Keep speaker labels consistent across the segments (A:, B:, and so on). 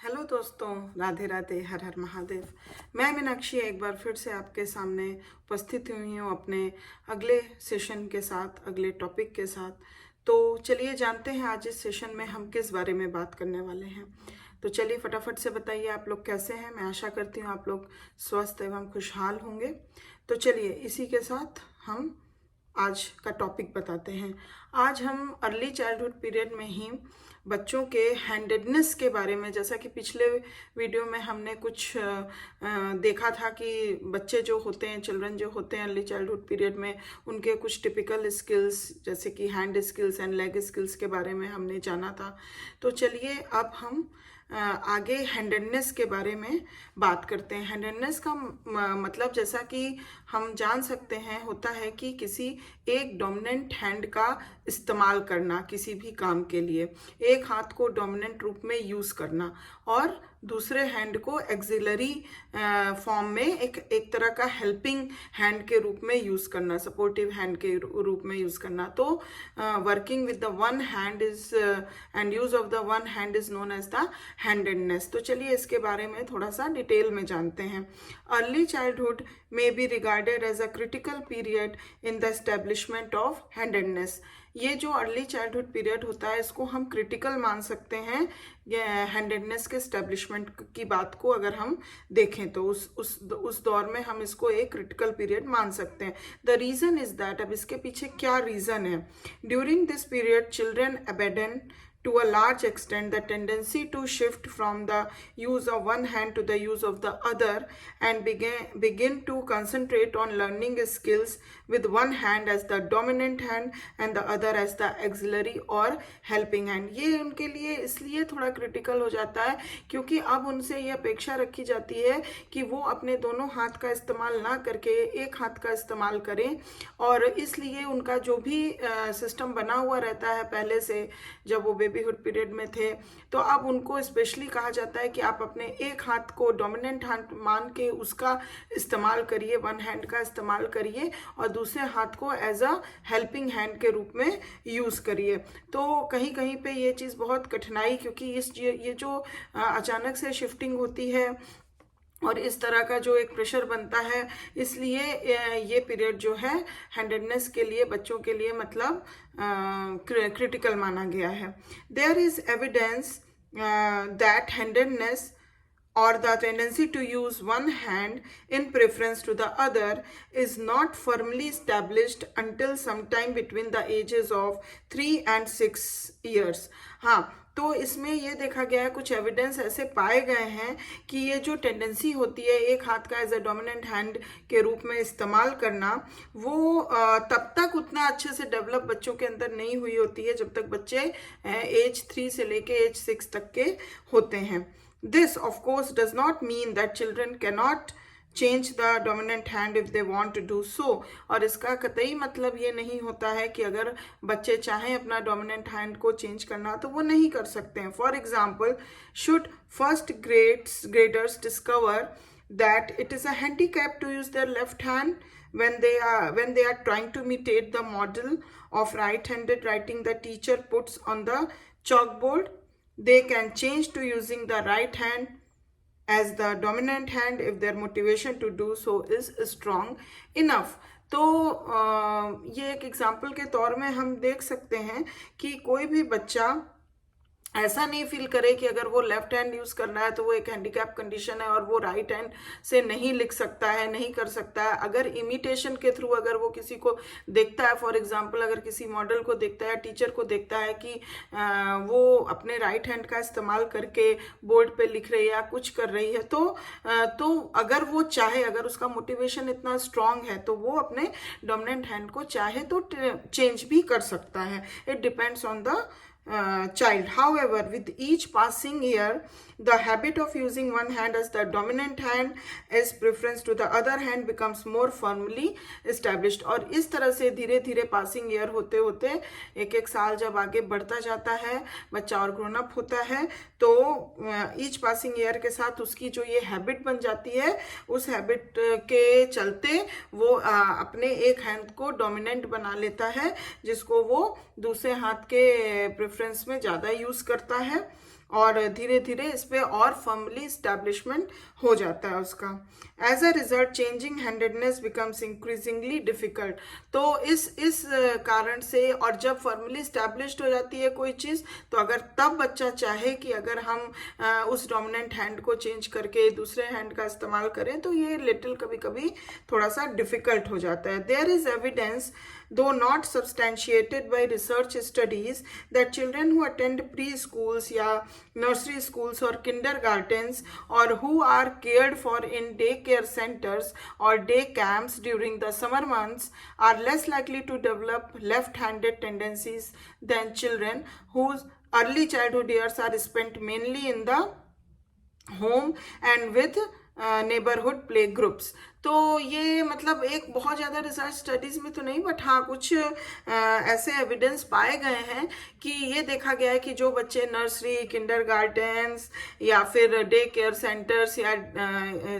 A: Hello दोस्तों, राधे राधे, हर हर महादेव। मैं मीनाक्षी एक बार फिर से आपके सामने उपस्थित हुई हूँ अपने अगले सेशन के साथ, अगले टॉपिक के साथ। तो चलिए जानते हैं आज इस सेशन में हम किस बारे में बात करने वाले हैं। तो चलिए फटाफट से बताइए आप लोग कैसे हैं। मैं आशा करती हूँ आप लोग स्वस्थ एवं खुशहाल होंगे। तो चलिए इसी के साथ हम आज का टॉपिक बताते हैं। आज हम अर्ली चाइल्डहुड पीरियड में ही बच्चों के हैंडेडनेस के बारे में, जैसा कि पिछले वीडियो में हमने कुछ देखा था कि बच्चे जो होते हैं, चिल्ड्रन जो होते हैं अर्ली चाइल्डहुड पीरियड में, उनके कुछ टिपिकल स्किल्स जैसे कि hand skills and leg skills के बारे में हमने जाना था। तो चलिए अब हम आगे हैंडेडनेस के बारे में बात करते हैं। हैंडेडनेस का मतलब जैसा कि हम जान सकते हैं होता है कि किसी एक डोमिनेंट हैंड का इस्तेमाल करना किसी भी काम के लिए, एक हाथ को डोमिनेंट रूप में यूज़ करना और दूसरे हैंड को एक्सिलरी फॉर्म में एक तरह का हेल्पिंग हैंड के रूप में यूज़ करना, सपोर्टिव हैंड के रूप में यूज़ करना। तो working with the one hand is and use of the one hand is known as the handedness. तो चलिए इसके बारे में थोड़ा सा डिटेल में जानते हैं। Early childhood may be regarded as a critical period in the establishment of handedness। ये जो अर्ली चाइल्डहुड पीरियड होता है इसको हम क्रिटिकल मान सकते हैं हैंडेडनेस के एस्टेब्लिशमेंट की बात को अगर हम देखें तो उस दौर में हम इसको एक क्रिटिकल पीरियड मान सकते हैं। द रीज़न इज दैट, अब इसके पीछे क्या रीज़न है। During this period children abandon to a large extent the tendency to shift from the use of one hand to the use of the other and begin to concentrate on learning skills with one hand as the dominant hand and the other as the auxiliary or helping hand। ये उनके लिए इसलिए थोड़ा critical हो जाता है क्योंकि अब उनसे ये अपेक्षा रखी जाती है कि वो अपने दोनों हाथ का इस्तेमाल ना करके एक हाथ का इस्तेमाल करें। और इसलिए उनका जो भी सिस्टम बना हुआ रहता है पहले से, जब वो बेबीहुड पीरियड में थे, तो अब उनको स्पेशली कहा जाता है कि आप अपने एक हाथ को डोमिनेंट हाथ मान के उसका इस्तेमाल करिए, वन हैंड का इस्तेमाल करिए और दूसरे हाथ को एज अ हेल्पिंग हैंड के रूप में यूज़ करिए। तो कहीं कहीं पे ये चीज़ बहुत कठिनाई, क्योंकि ये जो अचानक से शिफ्टिंग होती है और इस तरह का जो एक प्रेशर बनता है, इसलिए ये पीरियड जो है हैंडेडनेस के लिए, बच्चों के लिए मतलब क्रिटिकल माना गया है। There is evidence that handedness or the tendency to use one hand in preference to the other is not firmly established until sometime between the ages of 3 and 6 years। हाँ, तो इसमें ये देखा गया है, कुछ एविडेंस ऐसे पाए गए हैं कि ये जो टेंडेंसी होती है एक हाथ का एज अ डोमिनेंट हैंड के रूप में इस्तेमाल करना, वो तब तक उतना अच्छे से डेवलप बच्चों के अंदर नहीं हुई होती है जब तक बच्चे एज 3 से लेके एज 6 तक के होते हैं। This, of course, does not mean that children cannot change the dominant hand if they want to do so। और इसका कतई मतलब ये नहीं होता है कि अगर बच्चे चाहें अपना डोमिनेंट हैंड को चेंज करना तो वो नहीं कर सकते हैं। For example, should first graders discover that it is a handicap to use their left hand when they are trying to imitate the model of right-handed writing the teacher puts on the chalkboard? They can change to using the right hand as the dominant hand if their motivation to do so is strong enough। तो ये एक example के तौर में हम देख सकते हैं कि कोई भी बच्चा ऐसा नहीं फील करे कि अगर वो लेफ्ट हैंड यूज़ कर रहा है तो वो एक हैंडीकैप कंडीशन है और वो राइट हैंड से नहीं लिख सकता है, नहीं कर सकता है। अगर इमिटेशन के थ्रू अगर वो किसी को देखता है, फॉर एग्जांपल अगर किसी मॉडल को देखता है, टीचर को देखता है कि वो अपने राइट हैंड का इस्तेमाल करके बोर्ड पे लिख रही है या कुछ कर रही है, तो अगर वो चाहे, अगर उसका मोटिवेशन इतना स्ट्रांग है तो वो अपने डोमिनेंट हैंड को चाहे तो चेंज भी कर सकता है। It depends on the child। However, with each passing year, the habit of using one hand as the dominant hand as preference to the other hand becomes more firmly established। और इस तरह से धीरे धीरे पासिंग ईयर होते होते एक एक साल जब आगे बढ़ता जाता है, बच्चा और ग्रोन अप होता है, तो ईच पासिंग ईयर के साथ उसकी जो ये हैबिट बन जाती है, उस हैबिट के चलते वो अपने एक हैंड को डोमिनेंट बना लेता है, जिसको वो दूसरे हाथ के प्रेफरेंस में ज़्यादा यूज़ करता है। और धीरे धीरे इस पे और फर्मली इस्टेब्लिशमेंट हो जाता है उसका। As a result changing handedness becomes increasingly difficult. तो इस कारण से, और जब फर्मली इस्टेब्लिश्ड हो जाती है कोई चीज़, तो अगर तब बच्चा चाहे कि अगर हम उस डोमिनेंट हैंड को चेंज करके दूसरे हैंड का इस्तेमाल करें, तो ये लिटिल कभी कभी थोड़ा सा डिफिकल्ट हो जाता है। There is evidence, though not substantiated by research studies, that children who attend preschools या nursery schools or kindergartens or who are cared for in daycare centers or day camps during the summer months are less likely to develop left-handed tendencies than children whose early childhood years are spent mainly in the home and with neighbourhood play groups. तो ये मतलब एक बहुत ज़्यादा research studies में तो नहीं, but हाँ कुछ ऐसे एविडेंस पाए गए हैं कि ये देखा गया है कि जो बच्चे नर्सरी, किंडरगार्टन्स या फिर डे केयर सेंटर्स या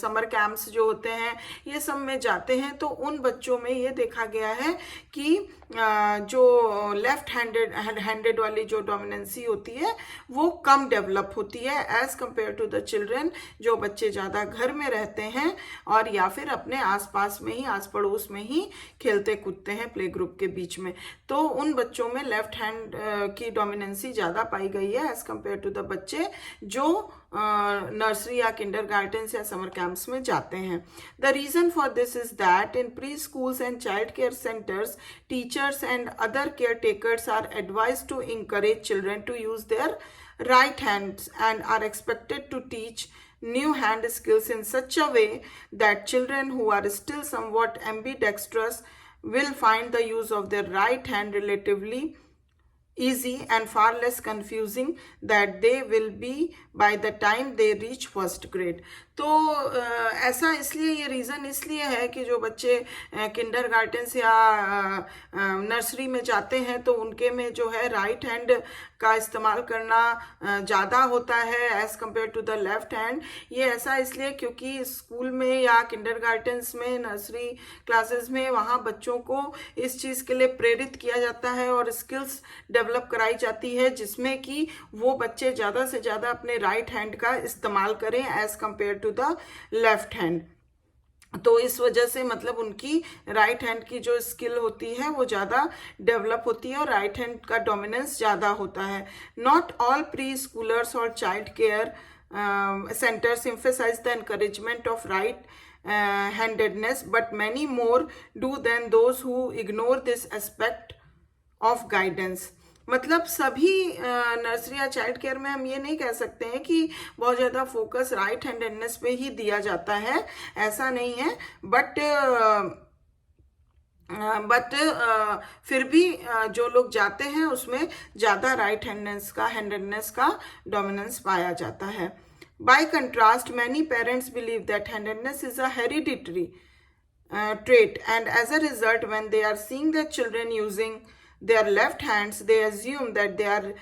A: समर कैंप्स जो होते हैं, ये सब में जाते हैं, तो उन बच्चों में ये देखा गया है कि जो लेफ्ट हैंडेड वाली जो डोमिनेंसी होती है वो कम डेवलप होती है as compare to the children, जो बच्चे ज़्यादा घर में रहते हैं और या फिर अपने आसपास में ही, आस पड़ोस में ही खेलते कूदते हैं प्ले ग्रुप के बीच में। तो उन बच्चों में लेफ्ट हैंड की डोमिनेंसी ज़्यादा पाई गई है एज कंपेयर टू द बच्चे जो नर्सरी या किंडरगार्टन या समर कैंप्स में जाते हैं। The reason for this is that in preschools and child care centres teachers and other caretakers are advised to encourage children to use their right hands and are expected to teach new hand skills in such a way that children who are still somewhat ambidextrous will find the use of their right hand relatively easy and far less confusing that they will be by the time they reach first grade। तो ऐसा इसलिए, ये reason इसलिए है कि जो बच्चे kindergarten या नर्सरी में जाते हैं तो उनके में जो है राइट हैंड का इस्तेमाल करना ज़्यादा होता है as compare to the left hand. ये ऐसा इसलिए क्योंकि स्कूल में या किंडरगार्टन्स में, नर्सरी क्लासेस में, वहाँ बच्चों को इस चीज़ के लिए प्रेरित किया जाता है और स्किल्स डेवलप कराई जाती है जिसमें कि वो बच्चे ज़्यादा से ज़्यादा अपने राइट हैंड का इस्तेमाल करें as compare to the left hand. तो इस वजह से मतलब उनकी राइट हैंड की जो स्किल होती है वो ज़्यादा डेवलप होती है और राइट हैंड का डोमिनेंस ज़्यादा होता है। नॉट ऑल प्री स्कूलर्स और child care centers emphasize the encouragement of right handedness, but many more do than those who ignore this aspect of guidance। मतलब सभी नर्सरी या चाइल्ड केयर में हम ये नहीं कह सकते हैं कि बहुत ज़्यादा फोकस राइट हैंडेडनेस पे ही दिया जाता है, ऐसा नहीं है, बट फिर भी जो लोग जाते हैं उसमें ज़्यादा राइट हैंडेडनेस का डोमिनेंस पाया जाता है। Bye contrast many parents believe that handedness is a hereditary trait, and as a result when they are seeing their children using their left hands they assume that they are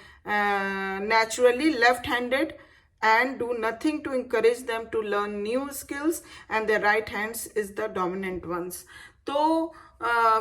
A: naturally left-handed and do nothing to encourage them to learn new skills and their right hands is the dominant ones। तो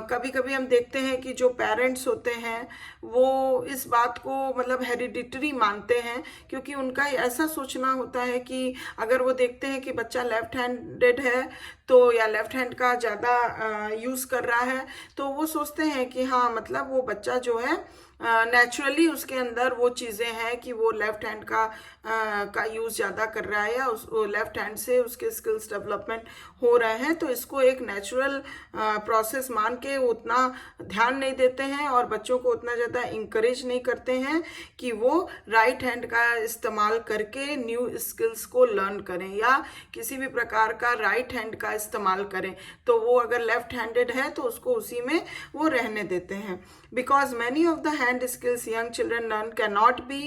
A: कभी कभी हम देखते हैं कि जो parents होते हैं वो इस बात को मतलब हेरिडिटरी मानते हैं, क्योंकि उनका ऐसा सोचना होता है कि अगर वो देखते हैं कि बच्चा लेफ्ट हैंडेड है तो या लेफ्ट हैंड का ज़्यादा यूज़ कर रहा है, तो वो सोचते हैं कि हाँ मतलब वो बच्चा जो है नेचुरली उसके अंदर वो चीज़ें हैं कि वो लेफ्ट हैंड का यूज़ ज़्यादा कर रहा है या लेफ्ट हैंड से उसके स्किल्स डेवलपमेंट हो रहे हैं, तो इसको एक नेचुरल प्रोसेस मान के उतना ध्यान नहीं देते हैं और बच्चों को उतना ज़्यादा इंकरेज नहीं करते हैं कि वो राइट हैंड का इस्तेमाल करके न्यू स्किल्स को लर्न करें या किसी भी प्रकार का राइट हैंड का इस्तेमाल करें। तो वो अगर लेफ्ट हैंडेड है तो उसको उसी में वो रहने देते हैं। Because many of the hand skills young children learn cannot be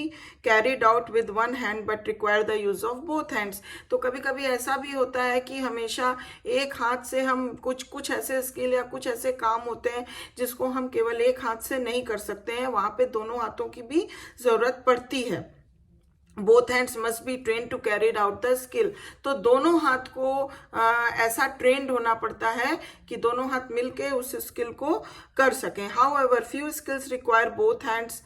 A: carried out with one hand but require the use of both hands। तो कभी कभी ऐसा भी होता है कि हमेशा एक हाथ से हम कुछ ऐसे स्किल या कुछ ऐसे काम होते हैं जिसको हम केवल एक हाथ से नहीं कर सकते हैं, वहाँ पे दोनों हाथों की भी ज़रूरत पड़ती है। Both hands must be train to carried out the skill. तो दोनों हाथ को ऐसा ट्रेंड होना पड़ता है कि दोनों हाथ मिलके उस स्किल को कर सकें। However few skills require both hands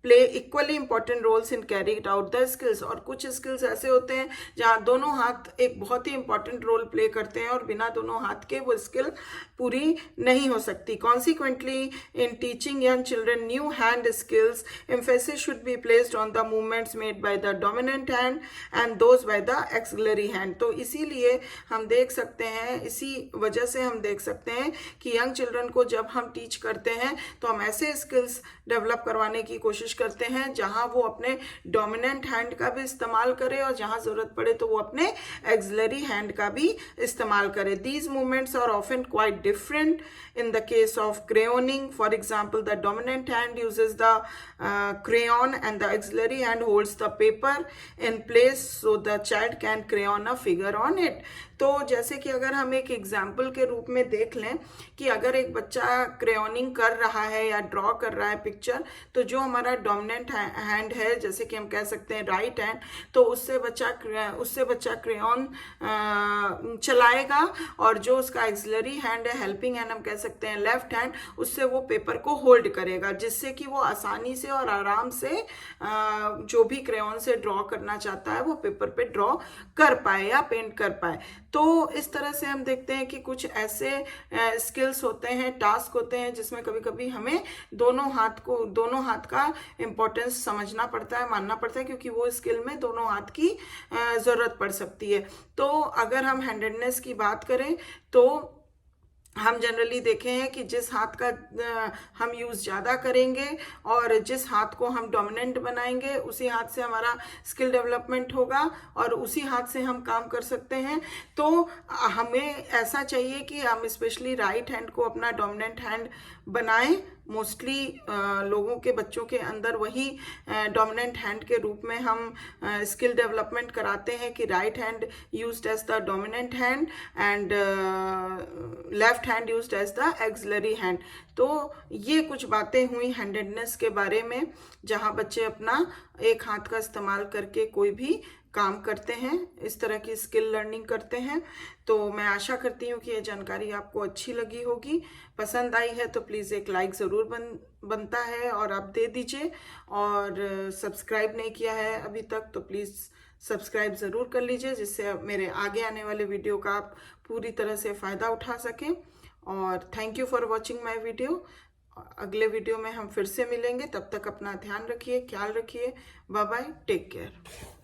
A: play equally important roles in carrying out the skills. और कुछ स्किल्स ऐसे होते हैं जहाँ दोनों हाथ एक बहुत ही इंपॉर्टेंट रोल प्ले करते हैं और बिना दोनों हाथ के वो स्किल पूरी नहीं हो सकती। Consequently in teaching young children new hand skills emphasis should be placed on the movements made by the dominant hand and those by the auxiliary hand। तो इसीलिए हम देख सकते हैं, इसी वजह से हम देख सकते हैं कि यंग चिल्ड्रन को जब हम टीच करते हैं तो हम ऐसे स्किल्स डेवलप करवाने की कोशिश करते हैं जहां वो अपने डोमिनेंट हैंड का भी इस्तेमाल करे और जहां जरूरत पड़े तो वो अपने एक्सिलरी हैंड का भी इस्तेमाल करे। These movements are often quite different in the case of crayoning. For example, the dominant hand uses the crayon and the auxiliary hand holds the paper in place so the child can crayon a figure on it। तो जैसे कि अगर हम एक example के रूप में देख लें कि अगर एक बच्चा क्रेयोनिंग कर रहा है या ड्रॉ कर रहा है पिक्चर, तो जो हमारा डोमिनेंट हैंड है, जैसे कि हम कह सकते हैं राइट हैंड, तो उससे बच्चा क्रेयॉन चलाएगा, और जो उसका एक्सिलरी हैंड है, हेल्पिंग हैंड हम कह सकते हैं लेफ्ट हैंड, उससे वो पेपर को होल्ड करेगा, जिससे कि वो आसानी से और आराम से जो भी क्रेयॉन से ड्रॉ करना चाहता है वो पेपर पे ड्रॉ कर पाए या पेंट कर पाए। तो इस तरह से हम देखते हैं कि कुछ ऐसे स्किल्स होते हैं, टास्क होते हैं जिसमें कभी कभी हमें दोनों हाथ का इम्पोर्टेंस समझना पड़ता है, मानना पड़ता है, क्योंकि वो स्किल में दोनों हाथ की जरूरत पड़ सकती है। तो अगर हम हैंडेडनेस की बात करें तो हम जनरली देखे हैं कि जिस हाथ का हम यूज़ ज़्यादा करेंगे और जिस हाथ को हम डोमिनेंट बनाएंगे उसी हाथ से हमारा स्किल डेवलपमेंट होगा और उसी हाथ से हम काम कर सकते हैं। तो हमें ऐसा चाहिए कि हम स्पेशली राइट हैंड को अपना डोमिनेंट हैंड बनाएं। मोस्टली लोगों के बच्चों के अंदर वही डोमिनेंट हैंड के रूप में हम स्किल डेवलपमेंट कराते हैं कि right hand used as the dominant hand and left hand used as the auxiliary hand. तो ये कुछ बातें हुई हैंडेडनेस के बारे में, जहां बच्चे अपना एक हाथ का इस्तेमाल करके कोई भी काम करते हैं, इस तरह की स्किल लर्निंग करते हैं। तो मैं आशा करती हूँ कि ये जानकारी आपको अच्छी लगी होगी। पसंद आई है तो प्लीज़ एक लाइक ज़रूर बनता है और आप दे दीजिए, और सब्सक्राइब नहीं किया है अभी तक तो प्लीज़ सब्सक्राइब ज़रूर कर लीजिए, जिससे मेरे आगे आने वाले वीडियो का आप पूरी तरह से फ़ायदा उठा सकें। और thank you for watching my video. अगले वीडियो में हम फिर से मिलेंगे, तब तक अपना ध्यान रखिए, ख्याल रखिए। Bye bye, take care.